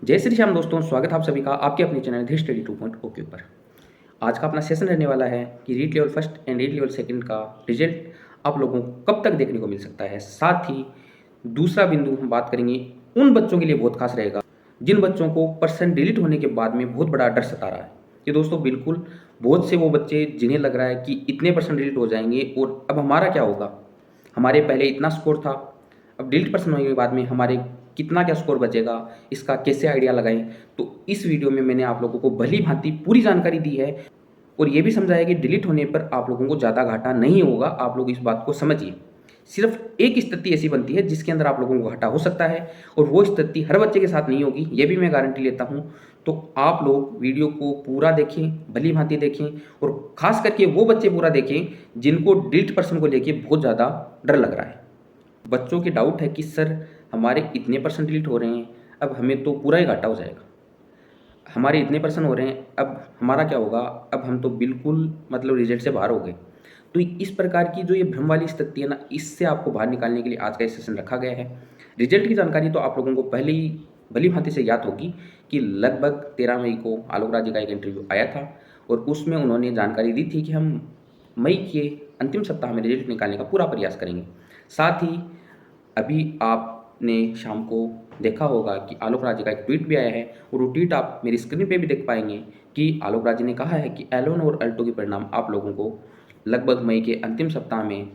जय श्री श्याम दोस्तों, स्वागत है आप सभी का आपके अपने चैनल धी स्टडी 2.0 के ऊपर। आज का अपना सेशन रहने वाला है कि REET level first and REET level second का रिजल्ट आप लोगों को कब तक देखने को मिल सकता है। साथ ही दूसरा बिंदु हम बात करेंगे उन बच्चों के लिए बहुत खास रहेगा जिन बच्चों को परसेंट डिलीट होने के बाद में बहुत बड़ा डर सता रहा है। ये दोस्तों बिल्कुल बहुत से वो बच्चे जिन्हें लग रहा है कि इतने परसेंट डिलीट हो जाएंगे और अब हमारा क्या होगा, हमारे पहले इतना स्कोर था, अब डिलीट परसेंट होने के बाद में हमारे कितना क्या स्कोर बचेगा, इसका कैसे आइडिया लगाएं। तो इस वीडियो में मैंने आप लोगों को भली भांति पूरी जानकारी दी है और ये भी समझाया कि डिलीट होने पर आप लोगों को ज़्यादा घाटा नहीं होगा। आप लोग इस बात को समझिए। सिर्फ एक स्थिति ऐसी बनती है जिसके अंदर आप लोगों को घाटा हो सकता है और वो स्थिति हर बच्चे के साथ नहीं होगी, ये भी मैं गारंटी लेता हूँ। तो आप लोग वीडियो को पूरा देखें, भली भांति देखें और खास करके वो बच्चे पूरा देखें जिनको डिलीट परसेंट को लेके बहुत ज़्यादा डर लग रहा है। बच्चों के डाउट है कि सर हमारे इतने परसेंट डिलीट हो रहे हैं, अब हमें तो पूरा ही घाटा हो जाएगा, हमारे इतने परसेंट हो रहे हैं, अब हमारा क्या होगा, अब हम तो बिल्कुल मतलब रिजल्ट से बाहर हो गए। तो इस प्रकार की जो ये भ्रम वाली स्थिति है ना, इससे आपको बाहर निकालने के लिए आज का ये सेशन रखा गया है। रिजल्ट की जानकारी तो आप लोगों को पहले ही भली भांति से याद होगी कि लगभग 13 मई को आलोक राज जी का एक इंटरव्यू आया था और उसमें उन्होंने जानकारी दी थी कि हम मई के अंतिम सप्ताह में रिजल्ट निकालने का पूरा प्रयास करेंगे। साथ ही अभी आपने शाम को देखा होगा कि आलोक राज जी का एक ट्वीट भी आया है और वो ट्वीट आप मेरी स्क्रीन पे भी देख पाएंगे कि आलोक राज जी ने कहा है कि L1 और L2 के परिणाम आप लोगों को लगभग मई के अंतिम सप्ताह में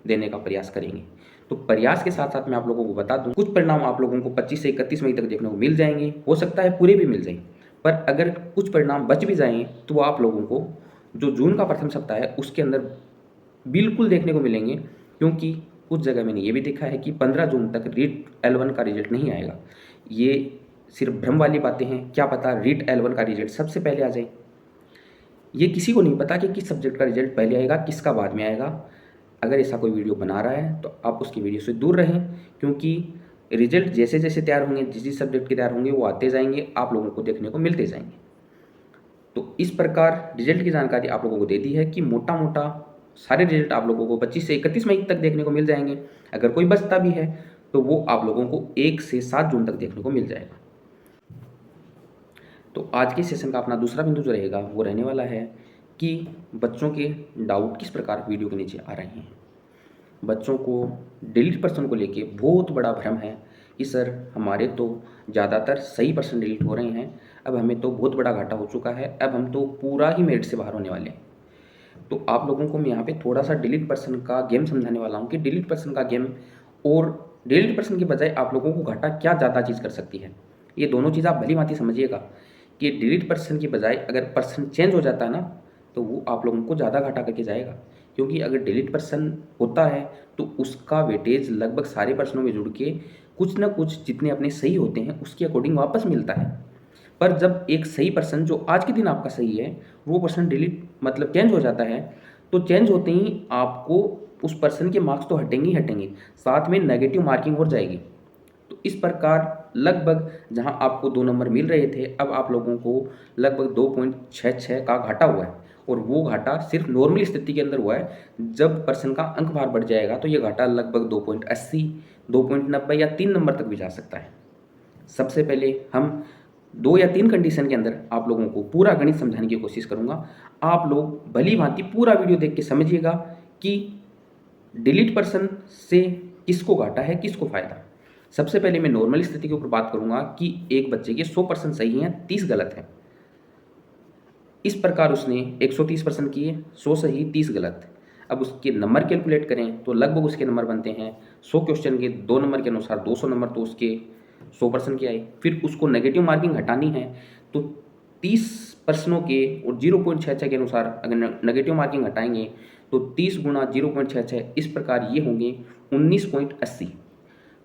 देने का प्रयास करेंगे। तो प्रयास के साथ साथ मैं आप लोगों को बता दूं, कुछ परिणाम आप लोगों को 25 से 31 मई तक देखने को मिल जाएंगे, हो सकता है पूरे भी मिल जाएं, पर अगर कुछ परिणाम बच भी जाएं तो आप लोगों को जो जून का प्रथम सप्ताह है उसके अंदर बिल्कुल देखने को मिलेंगे। क्योंकि कुछ जगह मैंने ये भी देखा है कि 15 जून तक रीट L1 का रिजल्ट नहीं आएगा। ये सिर्फ भ्रम वाली बातें हैं, क्या पता रीट L1 का रिजल्ट सबसे पहले आ जाए। ये किसी को नहीं पता कि किस सब्जेक्ट का रिजल्ट पहले आएगा, किसका बाद में आएगा। अगर ऐसा कोई वीडियो बना रहा है तो आप उसकी वीडियो से दूर रहें, क्योंकि रिजल्ट जैसे जैसे तैयार होंगे, जिस जिस सब्जेक्ट के तैयार होंगे वो आते जाएंगे, आप लोगों को देखने को मिलते जाएंगे। तो इस प्रकार रिजल्ट की जानकारी आप लोगों को दे दी है कि मोटा मोटा सारे रिजल्ट आप लोगों को 25 से 31 मई तक देखने को मिल जाएंगे। अगर कोई बचता भी है तो वो आप लोगों को 1 से 7 जून तक देखने को मिल जाएगा। तो आज के सेशन का अपना दूसरा बिंदु जो रहेगा वो रहने वाला है कि बच्चों के डाउट किस प्रकार वीडियो के नीचे आ रहे हैं। बच्चों को डिलीट परसेंट को लेके बहुत बड़ा भ्रम है कि सर हमारे तो ज़्यादातर सही परसेंट डिलीट हो रहे हैं, अब हमें तो बहुत बड़ा घाटा हो चुका है, अब हम तो पूरा ही मेरिट से बाहर होने वाले हैं। तो आप लोगों को मैं यहाँ पे थोड़ा सा डिलीट पर्सन का गेम समझाने वाला हूँ कि डिलीट पर्सन का गेम और डिलीट पर्सन के बजाय आप लोगों को घाटा क्या ज़्यादा चीज़ कर सकती है। ये दोनों चीज़ आप भली भांति समझिएगा कि डिलीट पर्सन की बजाय अगर पर्सन चेंज हो जाता है ना, तो वो आप लोगों को ज़्यादा घाटा करके जाएगा। क्योंकि अगर डिलीट पर्सन होता है तो उसका वेटेज लगभग सारे पर्सनों में जुड़ के कुछ ना कुछ जितने अपने सही होते हैं उसके अकॉर्डिंग वापस मिलता है। पर जब एक सही पर्सन जो आज के दिन आपका सही है वो पर्सन डिलीट मतलब चेंज हो जाता है, तो चेंज होते ही आपको उस पर्सन के मार्क्स तो हटेंगे ही हटेंगे, साथ में नेगेटिव मार्किंग हो जाएगी। तो इस प्रकार लगभग जहां आपको 2 नंबर मिल रहे थे, अब आप लोगों को लगभग 2.66 का घाटा हुआ है और वो घाटा सिर्फ नॉर्मल स्थिति के अंदर हुआ है। जब पर्सन का अंक भार बढ़ जाएगा तो ये घाटा लगभग 2.80, 2.90 या 3 नंबर तक भी जा सकता है। सबसे पहले हम 2 या 3 कंडीशन के अंदर आप लोगों को पूरा गणित समझाने की कोशिश करूंगा। आप लोग भली भांति पूरा वीडियो देख के समझिएगा कि डिलीट पर्सन से किसको घाटा है, किसको फायदा। सबसे पहले मैं नॉर्मल स्थिति के ऊपर बात करूंगा कि एक बच्चे के 100% सही हैं, 30 गलत हैं। इस प्रकार उसने 130% किए, 100 सही 30 गलत। अब उसके नंबर कैलकुलेट करें तो लगभग उसके नंबर बनते हैं 100 क्वेश्चन के 2 नंबर के अनुसार 200 नंबर तो उसके 100% के आए। फिर उसको नेगेटिव मार्किंग हटानी है तो 30 प्रश्नों के और 0.66 के अनुसार अगर नेगेटिव मार्किंग हटाएंगे तो 30 गुणा 0.66 इस प्रकार ये होंगे 19.80।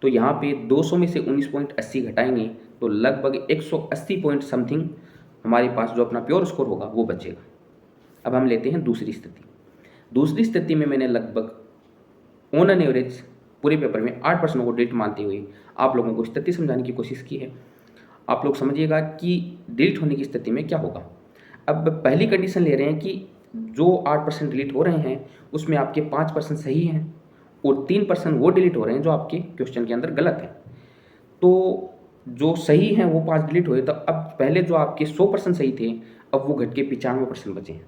तो यहाँ पे 200 में से 19.80 घटाएंगे तो लगभग 180 पॉइंट समथिंग हमारे पास जो अपना प्योर स्कोर होगा वो बचेगा। अब हम लेते हैं दूसरी स्थिति। दूसरी स्थिति में मैंने लगभग ऑन एन एवरेज पूरे पेपर में 8 प्रश्नों को डिलीट मानते हुए आप लोगों को स्थिति समझाने की कोशिश की है। आप लोग समझिएगा कि डिलीट होने की स्थिति में क्या होगा। अब पहली कंडीशन ले रहे हैं कि जो 8% डिलीट हो रहे हैं उसमें आपके 5% सही हैं और 3% वो डिलीट हो रहे हैं जो आपके क्वेश्चन के अंदर गलत है। तो जो सही हैं वो 5 डिलीट हुए, तो अब पहले जो आपके 100% सही थे, अब वो घट के 95% बचे हैं।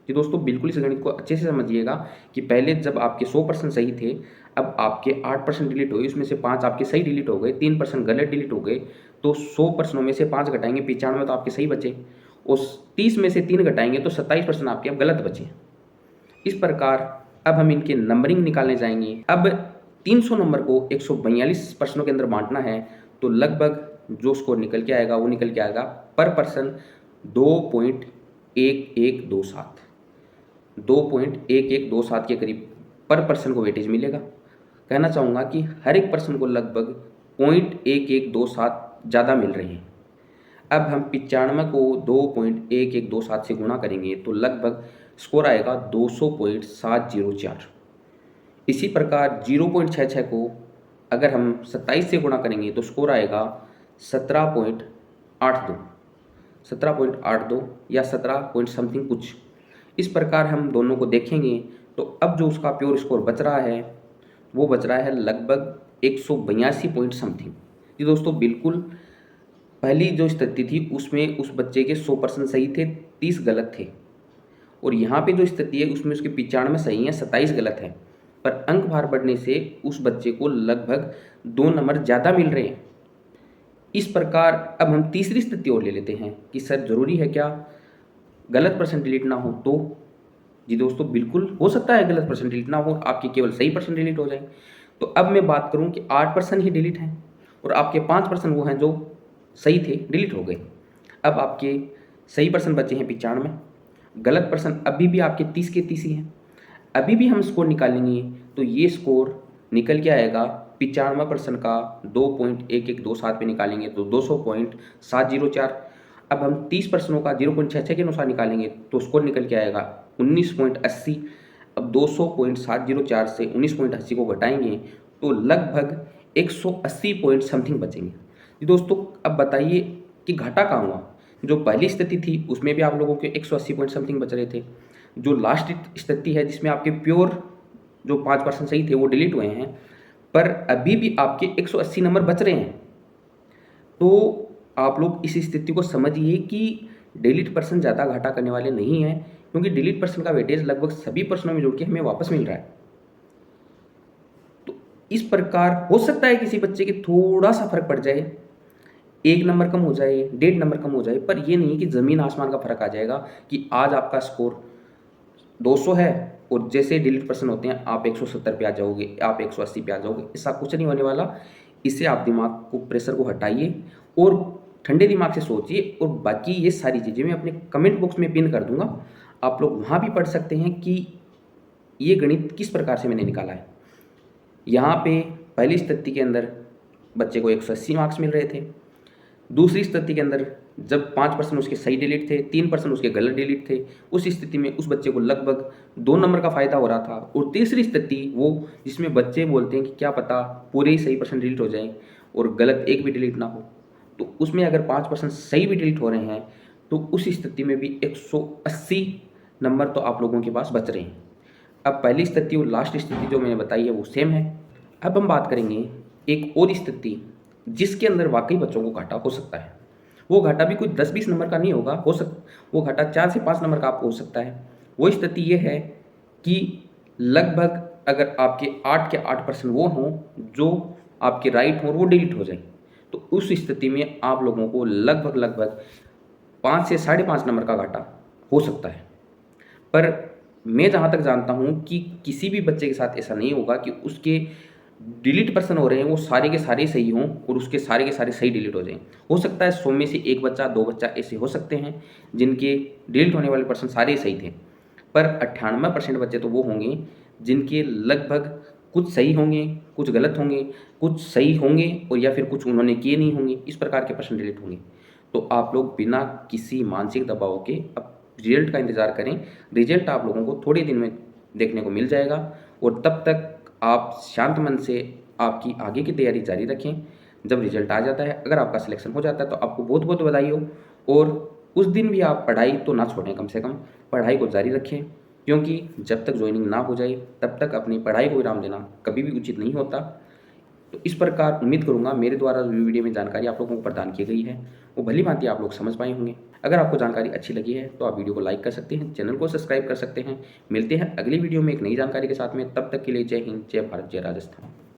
जी दोस्तों, बिल्कुल इस गणित को अच्छे से समझिएगा कि पहले जब आपके 100% सही थे, अब आपके 8% डिलीट हुए, उसमें से 5 आपके सही डिलीट हो गए, 3% गलत डिलीट हो गए, तो 100% में से 5 घटाएँगे, 95 तो आपके सही बचे। उस 30 में से 3 घटाएँगे तो 27% आपके अब गलत बचे। इस प्रकार अब हम इनके नंबरिंग निकालने जाएँगे। अब 300 नंबर को 142 प्रश्नों के अंदर बाँटना है, तो लगभग जो स्कोर निकल के आएगा वो निकल के आएगा पर पर्सन 2.1127, 2.1127 के करीब पर पर्सन को वेटेज मिलेगा। कहना चाहूँगा कि हर एक पर्सन को लगभग 0.1127 ज़्यादा मिल रही है। अब हम 95 को 2.1127 से गुणा करेंगे तो लगभग स्कोर आएगा 200.704। इसी प्रकार 0.66 को अगर हम 27 से गुणा करेंगे तो स्कोर आएगा 17.82, 17.82 या 17 पॉइंट समथिंग कुछ। इस प्रकार हम दोनों को देखेंगे तो अब जो उसका प्योर स्कोर बच रहा है वो बच रहा है लगभग 182 पॉइंट समथिंग। जी दोस्तों, बिल्कुल पहली जो स्थिति थी उसमें उस बच्चे के 100% सही थे, 30 गलत थे, और यहाँ पे जो स्थिति है उसमें उसके 95 सही हैं, 27 गलत हैं। पर अंक भार बढ़ने से उस बच्चे को लगभग 2 नंबर ज़्यादा मिल रहे हैं। इस प्रकार अब हम तीसरी स्थिति और ले लेते हैं कि सर ज़रूरी है क्या गलत पर्सन डिलीट ना हो? तो जी दोस्तों, बिल्कुल हो सकता है गलत पर्सन डिलीट ना हो, आपके केवल सही पर्सन डिलीट हो जाए। तो अब मैं बात करूं कि 8% ही डिलीट हैं और आपके 5% वो हैं जो सही थे, डिलीट हो गए। अब आपके सही पर्सन बचे हैं 95, गलत पर्सन अभी भी आपके 30 के 30 ही हैं। अभी भी हम स्कोर निकालेंगे तो ये स्कोर निकल के आएगा 95% का 2.1127 पे निकालेंगे तो 200.704। अब हम 30% का 0.66 के अनुसार निकालेंगे तो स्कोर निकल के आएगा 19.80। अब 200.704 से 19.80 को घटाएंगे तो लगभग 180 पॉइंट समथिंग बचेंगे। जी दोस्तों, अब बताइए कि घाटा कहाँ हुआ? जो पहली स्थिति थी उसमें भी आप लोगों के 180 पॉइंट समथिंग बच रहे थे। जो लास्ट स्थिति है जिसमें आपके प्योर जो 5% सही थे वो डिलीट हुए हैं, पर अभी भी आपके 180 नंबर बच रहे हैं। तो आप लोग इस स्थिति को समझिए कि डिलीट पर्सन ज़्यादा घाटा करने वाले नहीं हैं, क्योंकि डिलीट पर्सन का वेटेज लगभग सभी पर्सनों में जोड़ के हमें वापस मिल रहा है। तो इस प्रकार हो सकता है किसी बच्चे के थोड़ा सा फर्क पड़ जाए, 1 नंबर कम हो जाए, 1.5 नंबर कम हो जाए, पर ये नहीं कि ज़मीन आसमान का फ़र्क आ जाएगा कि आज आपका स्कोर 200 है और जैसे डिलीट पर्सन होते हैं आप 170 पे आ जाओगे, आप 180 पे आ जाओगे। ऐसा कुछ नहीं होने वाला। इससे आप दिमाग को, प्रेशर को हटाइए और ठंडे दिमाग से सोचिए, और बाकी ये सारी चीज़ें मैं अपने कमेंट बॉक्स में पिन कर दूंगा, आप लोग वहाँ भी पढ़ सकते हैं कि ये गणित किस प्रकार से मैंने निकाला है। यहाँ पे पहली स्थिति के अंदर बच्चे को 180 मार्क्स मिल रहे थे। दूसरी स्थिति के अंदर जब 5% उसके सही डिलीट थे, 3% उसके गलत डिलीट थे, उस स्थिति में उस बच्चे को लगभग 2 नंबर का फ़ायदा हो रहा था। और तीसरी स्थिति वो जिसमें बच्चे बोलते हैं कि क्या पता पूरे ही सही पर्सन डिलीट हो जाए और गलत एक भी डिलीट ना हो, तो उसमें अगर 5% सही भी डिलीट हो रहे हैं तो उस स्थिति में भी 180 नंबर तो आप लोगों के पास बच रहे हैं। अब पहली स्थिति और लास्ट स्थिति जो मैंने बताई है वो सेम है। अब हम बात करेंगे एक और स्थिति जिसके अंदर वाकई बच्चों को घाटा हो सकता है। वो घाटा भी कुछ 10-20 नंबर का नहीं होगा, वो घाटा 4 से 5 नंबर का आपको हो सकता है। वो स्थिति ये है कि लगभग अगर आपके 8 के 8% वो हों जो आपके राइट हों और वो डिलीट हो जाए, तो उस स्थिति में आप लोगों को लगभग 5 से 5.5 नंबर का घाटा हो सकता है। पर मैं जहाँ तक जानता हूँ कि किसी भी बच्चे के साथ ऐसा नहीं होगा कि उसके डिलीट पर्सन हो रहे हैं वो सारे के सारे सही हों और उसके सारे के सारे सही डिलीट हो जाएं। हो सकता है 100 में से 1 बच्चा 2 बच्चा ऐसे हो सकते हैं जिनके डिलीट होने वाले पर्सन सारे सही थे, पर 98% बच्चे तो वो होंगे जिनके लगभग कुछ सही होंगे, कुछ गलत होंगे, कुछ सही होंगे और या फिर कुछ उन्होंने किए नहीं होंगे, इस प्रकार के पर्सन डिलीट होंगे। तो आप लोग बिना किसी मानसिक दबाव के अब रिजल्ट का इंतज़ार करें। रिजल्ट आप लोगों को थोड़े दिन में देखने को मिल जाएगा और तब तक आप शांत मन से आपकी आगे की तैयारी जारी रखें। जब रिजल्ट आ जाता है, अगर आपका सिलेक्शन हो जाता है तो आपको बहुत बहुत बधाई हो, और उस दिन भी आप पढ़ाई तो ना छोड़ें, कम से कम पढ़ाई को जारी रखें, क्योंकि जब तक ज्वाइनिंग ना हो जाए तब तक अपनी पढ़ाई को विराम देना कभी भी उचित नहीं होता। तो इस प्रकार उम्मीद करूँगा मेरे द्वारा जो वीडियो में जानकारी आप लोगों को प्रदान की गई है वो भली भांति आप लोग समझ पाए होंगे। अगर आपको जानकारी अच्छी लगी है तो आप वीडियो को लाइक कर सकते हैं, चैनल को सब्सक्राइब कर सकते हैं। मिलते हैं अगली वीडियो में एक नई जानकारी के साथ में, तब तक के लिए जय हिंद, जय भारत, जय राजस्थान।